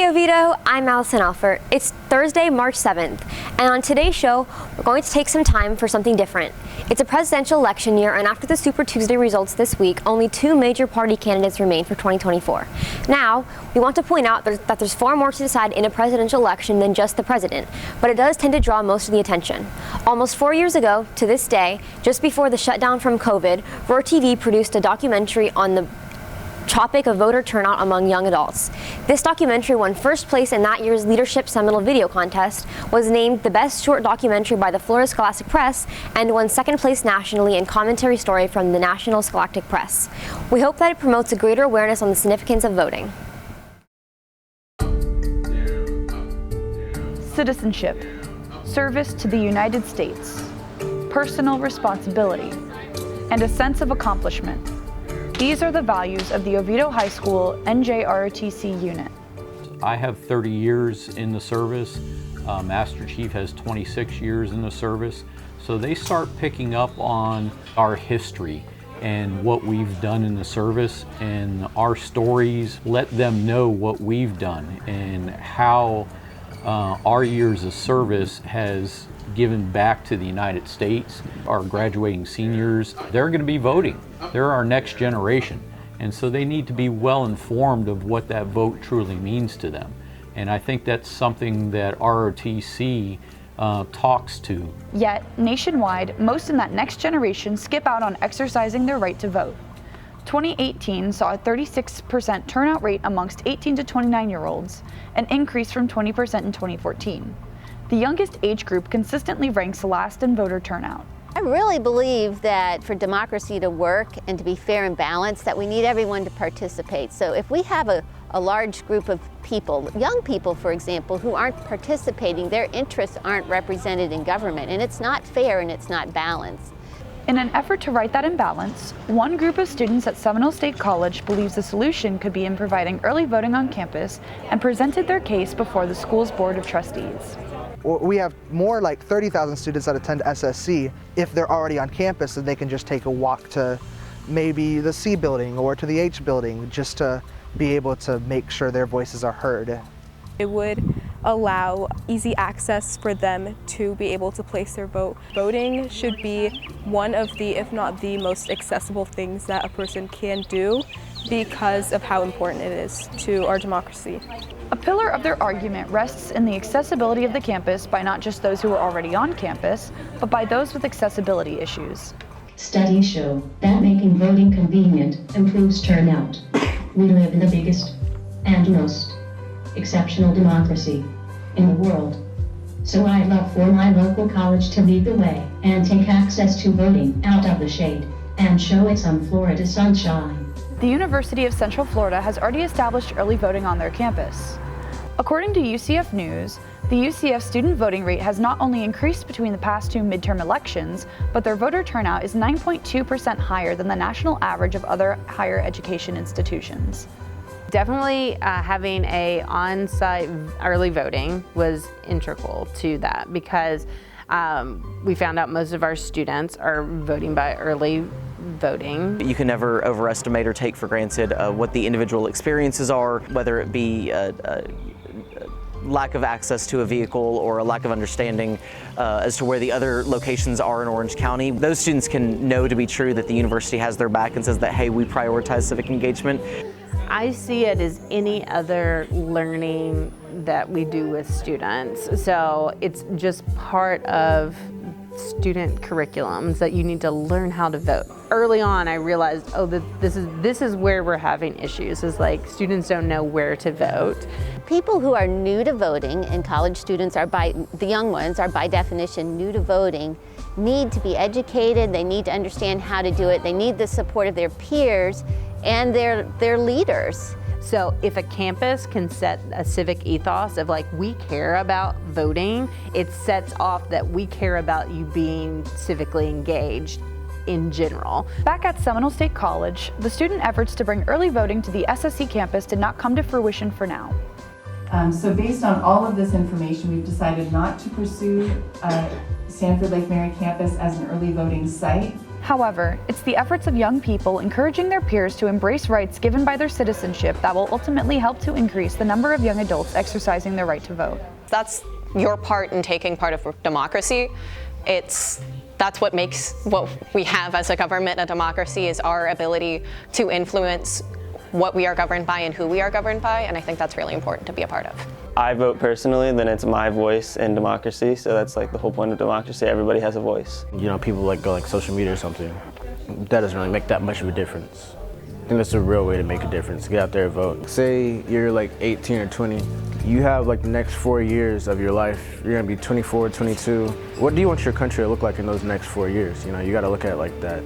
Oviedo, I'm Allison Alford. It's Thursday, March 7th, and on today's show, we're going to take some time for something different. It's a presidential election year, and after the Super Tuesday results this week, only two major party candidates remain for 2024. Now, we want to point out that there's far more to decide in a presidential election than just the president, but it does tend to draw most of the attention. Almost 4 years ago, to this day, just before the shutdown from COVID, Roar TV produced a documentary on the topic of voter turnout among young adults. This documentary won first place in that year's Leadership Seminole Video Contest, was named the best short documentary by the Florida Scholastic Press, and won second place nationally in commentary story from the National Scholastic Press. We hope that it promotes a greater awareness on the significance of voting. Citizenship, service to the United States, personal responsibility, and a sense of accomplishment. These are the values of the Oviedo High School NJROTC unit. I have 30 years in the service. Master Chief has 26 years in the service. So they start picking up on our history and what we've done in the service, and our stories let them know what we've done and how our years of service has given back to the United States. Our graduating seniors, they're going to be voting. They're our next generation. And so they need to be well informed of what that vote truly means to them. And I think that's something that ROTC talks to. Yet, nationwide, most in that next generation skip out on exercising their right to vote. 2018 saw a 36% turnout rate amongst 18 to 29-year-olds, an increase from 20% in 2014. The youngest age group consistently ranks last in voter turnout. I really believe that for democracy to work and to be fair and balanced, that we need everyone to participate. So if we have a large group of people, young people, for example, who aren't participating, their interests aren't represented in government, and it's not fair and it's not balanced. In an effort to right that imbalance, one group of students at Seminole State College believes the solution could be in providing early voting on campus and presented their case before the school's Board of Trustees. We have more like 30,000 students that attend SSC. If they're already on campus, then they can just take a walk to maybe the C building or to the H building just to be able to make sure their voices are heard. It would allow easy access for them to be able to place their vote. Voting should be one of the, if not the most accessible things that a person can do because of how important it is to our democracy. A pillar of their argument rests in the accessibility of the campus by not just those who are already on campus, but by those with accessibility issues. Studies show that making voting convenient improves turnout. We live in the biggest and most exceptional democracy in the world. So I'd love for my local college to lead the way and take access to voting out of the shade and show it some Florida sunshine. The University of Central Florida has already established early voting on their campus. According to UCF News, the UCF student voting rate has not only increased between the past two midterm elections, but their voter turnout is 9.2% higher than the national average of other higher education institutions. Definitely having a on-site early voting was integral to that because we found out most of our students are voting by early voting. You can never overestimate or take for granted what the individual experiences are, whether it be lack of access to a vehicle or a lack of understanding as to where the other locations are in Orange County. Those students can know to be true that the university has their back and says that, hey, we prioritize civic engagement. I see it as any other learning that we do with students. So it's just part of student curriculums that you need to learn how to vote. Early on, I realized, oh, this is where we're having issues, is like students don't know where to vote. People who are new to voting, and college students are the young ones are by definition new to voting, need to be educated, they need to understand how to do it, they need the support of their peers and their leaders. So if a campus can set a civic ethos of like, we care about voting, it sets off that we care about you being civically engaged in general. Back at Seminole State College, the student efforts to bring early voting to the SSC campus did not come to fruition for now. So based on all of this information, we've decided not to pursue Sanford Lake Mary campus as an early voting site. However, it's the efforts of young people encouraging their peers to embrace rights given by their citizenship that will ultimately help to increase the number of young adults exercising their right to vote. That's your part in taking part of democracy. That's what makes what we have as a government a democracy, is our ability to influence what we are governed by and who we are governed by, and I think that's really important to be a part of. I vote personally, then it's my voice in democracy, so that's like the whole point of democracy. Everybody has a voice. You know, people go like social media or something. That doesn't really make that much of a difference. I think that's the real way to make a difference. Get out there and vote. Say you're like 18 or 20. You have like the next 4 years of your life. You're gonna be 24, 22. What do you want your country to look like in those next 4 years? You know, you gotta look at it like that.